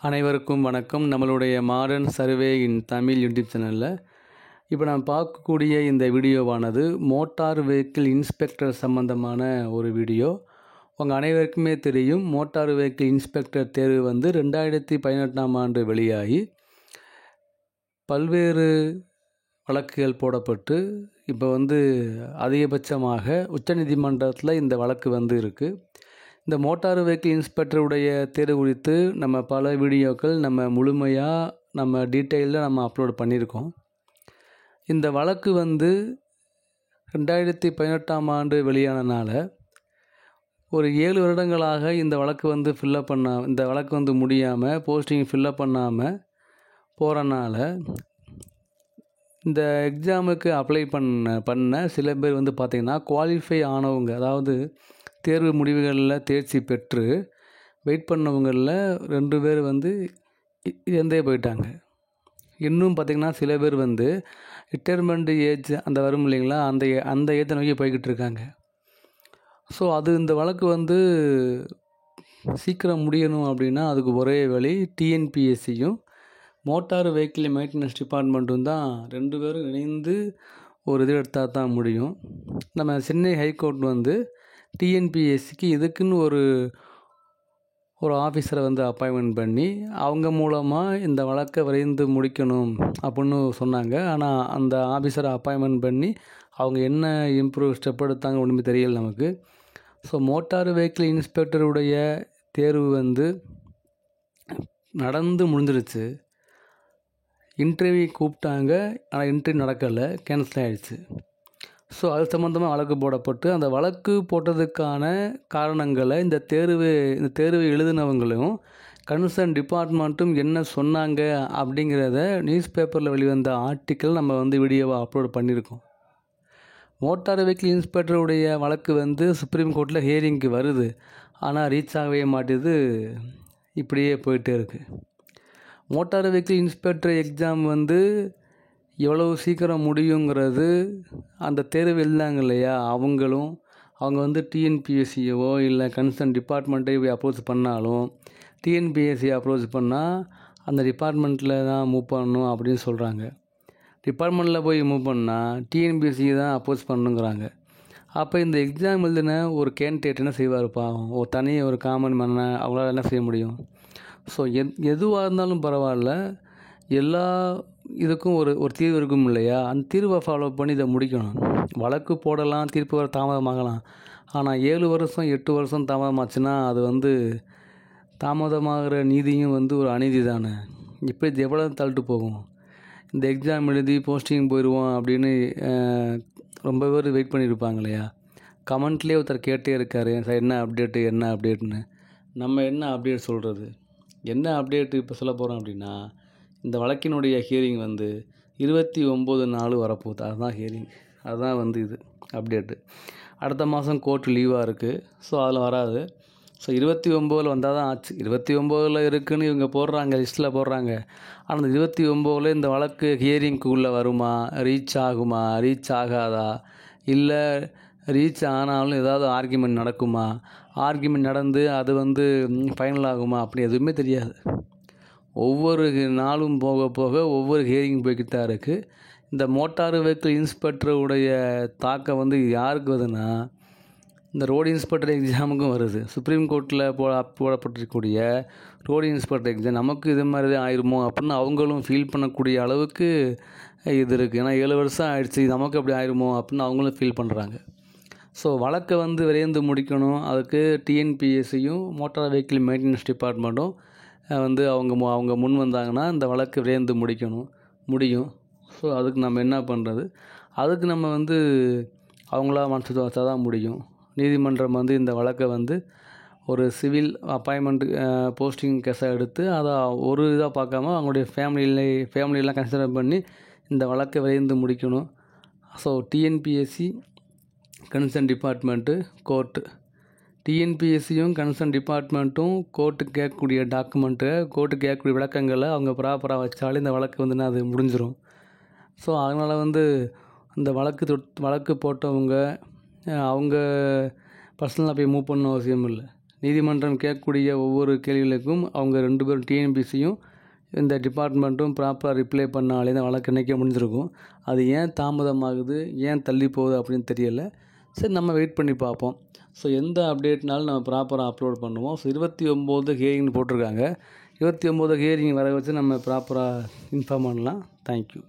அனைவருக்கும் வணக்கம். நம்மளுடைய மாடர்ன் சர்வே இன் தமிழ் யூடியூப் சேனலில் இப்போ நான் பார்க்கக்கூடிய இந்த வீடியோவானது மோட்டார் வெஹிக்கிள் இன்ஸ்பெக்டர் சம்பந்தமான ஒரு வீடியோ. உங்கள் அனைவருக்குமே தெரியும், மோட்டார் வெஹிக்கிள் இன்ஸ்பெக்டர் தேர்வு 2018ஆம் ஆண்டு வெளியாகி பல்வேறு வழக்குகள் போடப்பட்டு இப்போ அதிகபட்சமாக உச்சநீதிமன்றத்தில் இந்த வழக்கு இருக்குது. இந்த மோட்டார் வெஹிக்கிள் இன்ஸ்பெக்டருடைய தேர்வு குறித்து நம்ம பல வீடியோக்கள் நம்ம டீட்டெயிலில் அப்லோட் பண்ணியிருக்கோம். இந்த வழக்கு 2018ஆம் ஆண்டு வெளியானனால ஒரு 7 வருடங்களாக இந்த வழக்கு இந்த வழக்கு முடியாமல் போஸ்டிங் ஃபில்லப் பண்ணாமல் போகிறனால இந்த எக்ஸாமுக்கு அப்ளை பண்ண சில பேர் பார்த்திங்கன்னா குவாலிஃபை ஆனவங்க, அதாவது தேர்வு முடிவுகளில் தேர்ச்சி பெற்று வெயிட் பண்ணவங்களில் 2 பேர் இறந்தே போயிட்டாங்க. இன்னும் பார்த்திங்கன்னா சில பேர் ரிட்டையர்மெண்ட் ஏஜ் வரும் இல்லைங்களா, அந்த ஏஜை நோக்கி போய்கிட்டு இருக்காங்க. ஸோ இந்த வழக்கு சீக்கிரம் முடியணும் அப்படின்னா அதுக்கு ஒரே வழி டிஎன்பிஎஸ்சியும் மோட்டார் வெஹிக்கிள் மெயின்டெனன்ஸ் டிபார்ட்மெண்ட்டும் தான் 2 பேரும் இணைந்து ஒரு இது எடுத்தால் தான் முடியும். நம்ம சென்னை ஹைகோர்ட் டிஎன்பிஎஸ்சிக்கு இதுக்குன்னு ஒரு ஆஃபீஸரை அப்பாயின்மெண்ட் பண்ணி அவங்க மூலமாக இந்த வழக்கை விரைந்து முடிக்கணும் அப்படின்னு சொன்னாங்க. ஆனால் அந்த ஆஃபீஸரை அப்பாயின்மெண்ட் பண்ணி அவங்க என்ன ஸ்டெப் எடுத்தாங்க ஒன்றுமே தெரியல நமக்கு. ஸோ மோட்டார் வெஹிக்கிள் இன்ஸ்பெக்டருடைய தேர்வு நடந்து முடிஞ்சிருச்சு. இன்டர்வியூ கூப்பிட்டாங்க, ஆனால் இன்டர்வியூ நடக்கலை, கேன்சல் ஆகிடுச்சு. ஸோ அது சம்மந்தமாக வழக்கு போடப்பட்டு அந்த வழக்கு போட்டதுக்கான காரணங்களை இந்த தேர்வு எழுதினவங்களும் கன்சர்ன் டிபார்ட்மெண்ட்டும் என்ன சொன்னாங்க அப்படிங்கிறத நியூஸ் பேப்பரில் வெளிவந்த ஆர்டிக்கல் நம்ம வீடியோவை அப்லோட் பண்ணியிருக்கோம். மோட்டார் வெஹிக்கிள் இன்ஸ்பெக்டருடைய வழக்கு சுப்ரீம் கோர்ட்டில் ஹியரிங்க்கு வருது, ஆனால் ரீச் ஆகவே மாட்டேது, இப்படியே போயிட்டே இருக்குது. மோட்டார் வெஹிக்கிள் இன்ஸ்பெக்டர் எக்ஸாம் எவ்வளவு சீக்கிரம் முடியுங்கிறது அந்த தேர்வு எழுதாங்க இல்லையா, அவங்க டிஎன்பிஎஸ்சியவோ இல்லை கன்சர்ன் டிபார்ட்மெண்ட்டை அப்ரோச் பண்ணாலும் டிஎன்பிஎஸ்சி அப்ரோச் பண்ணால் அந்த டிபார்ட்மெண்ட்டில் தான் மூவ் பண்ணணும் அப்படின்னு சொல்கிறாங்க. டிபார்ட்மெண்ட்டில் போய் மூவ் பண்ணால் டிஎன்பிஎஸ்சி தான் அப்ரோச் பண்ணணுங்கிறாங்க. அப்போ இந்த எக்ஸாம் எழுதின ஒரு கேண்டிடேட் என்ன செய்வார் பாவம், ஒரு காமன் மேன அவங்களால என்ன செய்ய முடியும்? ஸோ எதுவாக இருந்தாலும் பரவாயில்ல, எல்லா இதுக்கும் ஒரு தீர்வு இருக்கும் இல்லையா, அந்த தீர்வை ஃபாலோ பண்ணி இதை முடிக்கணும். வழக்கு போடலாம், தீர்ப்பு வர தாமதமாகலாம், ஆனால் 7 வருஷம் 8 வருஷம் தாமதமாச்சுன்னா அது தாமதமாகிற நீதியும் ஒரு அநீதி தானே. இப்போ இது எவ்வளோ தள்ளிட்டு போகும்? இந்த எக்ஸாம் எழுதி போஸ்டிங் போயிடுவோம் அப்படின்னு ரொம்ப பேர் வெயிட் பண்ணியிருப்பாங்க இல்லையா. கமெண்ட்லேயே ஒருத்தர் கேட்டே இருக்கார், சார் என்ன அப்டேட்டுன்னு. நம்ம என்ன அப்டேட் சொல்கிறது? என்ன அப்டேட்டு இப்போ சொல்ல போகிறோம் அப்படின்னா, இந்த வழக்கினுடைய ஹியரிங் 29/4 வரப்போகுது. அதுதான் ஹியரிங், அதுதான் இது அப்டேட்டு. அடுத்த மாதம் கோர்ட் லீவாக இருக்குது, ஸோ அதில் வராது. ஸோ 29 வந்தால் தான் ஆச்சு. 29 இருக்குதுன்னு இவங்க போடுறாங்க, லிஸ்ட்டில் போடுறாங்க. ஆனால் அந்த 29 இந்த வழக்கு ஹியரிங்க்குள்ளே வருமா, ரீச் ஆகுமா, ரீச் ஆகாதா, இல்லை ரீச் ஆனாலும் ஏதாவது ஆர்கியூமெண்ட் நடக்குமா, ஆர்கியூமெண்ட் நடந்து அது ஃபைனல் ஆகுமா, அப்படி எதுவுமே தெரியாது. ஒவ்வொரு நாளும் போக போக ஒவ்வொரு ஹியரிங் போய்கிட்டு தான் இருக்குது. இந்த மோட்டார் வெஹிக்கிள் இன்ஸ்பெக்டருடைய தாக்கம் யாருக்கு வருதுன்னா, இந்த ரோடு இன்ஸ்பெக்டர் எக்ஸாமுக்கும் வருது. சுப்ரீம் கோர்ட்டில் போடப்பட்டிருக்கக்கூடிய ரோடு இன்ஸ்பெக்டர் எக்ஸாம் நமக்கு இது மாதிரி தான் ஆயிருமோ அப்படின்னு அவங்களும் ஃபீல் பண்ணக்கூடிய அளவுக்கு இது இருக்குது. ஏன்னா 7 வருஷம் ஆயிடுச்சு, நமக்கு அப்படி ஆயிருமோ அப்படின்னு அவங்களும் ஃபீல் பண்ணுறாங்க. ஸோ வழக்கை விரைந்து முடிக்கணும். அதுக்கு டிஎன்பிஎஸ்சியும் மோட்டார் வெஹிக்கிள் மெயின்டெனன்ஸ் டிபார்ட்மெண்ட்டும் அவங்க முன் வந்தாங்கன்னா இந்த வழக்கு விரைந்து முடியும். ஸோ அதுக்கு நம்ம என்ன பண்ணுறது? அதுக்கு நம்ம அவங்களா மனசு வச்சா தான் முடியும். நீதிமன்றம் இந்த வழக்கை ஒரு சிவில் அப்பாயின்மெண்ட் போஸ்டிங் கேஸாக எடுத்து அதை ஒரு இதாக பார்க்காம அவங்களுடைய ஃபேமிலியெல்லாம் கன்சிடர் பண்ணி இந்த வழக்கை விரைந்து முடிக்கணும். So TNPSC, concern department, court, டிஎன்பிஎஸ்சியும் கன்சர்ன் டிபார்ட்மெண்ட்டும் கோர்ட்டுக்கு கேட்கக்கூடிய டாக்குமெண்ட்டு, கோர்ட்டுக்கு கேட்கக்கூடிய விளக்கங்களை அவங்க ப்ராப்பராக வச்சாலே இந்த வழக்கு அது முடிஞ்சிடும். ஸோ அதனால் இந்த வழக்கு போட்டவங்க அவங்க பர்சனலாக போய் மூவ் பண்ண அவசியம் இல்லை. நீதிமன்றம் கேட்கக்கூடிய ஒவ்வொரு கேள்விகளுக்கும் அவங்க 2 பேரும் டிஎன்பிசியும் இந்த டிபார்ட்மெண்ட்டும் ப்ராப்பராக ரிப்ளை பண்ணாலே தான் வழக்கு இன்றைக்கே முடிஞ்சிருக்கும். அது ஏன் தாமதமாகுது, ஏன் தள்ளி போகுது அப்படின்னு தெரியல. சரி, நம்ம வெயிட் பண்ணி பார்ப்போம். ஸோ எந்த அப்டேட்னாலும் நம்ம ப்ராப்பராக அப்லோட் பண்ணுவோம். ஸோ 29 ஹியரிங்னு போட்டிருக்காங்க. 29 ஹியரிங் வர வச்சு நம்ம ப்ராப்பராக இன்ஃபார்ம் பண்ணலாம். தேங்க்யூ.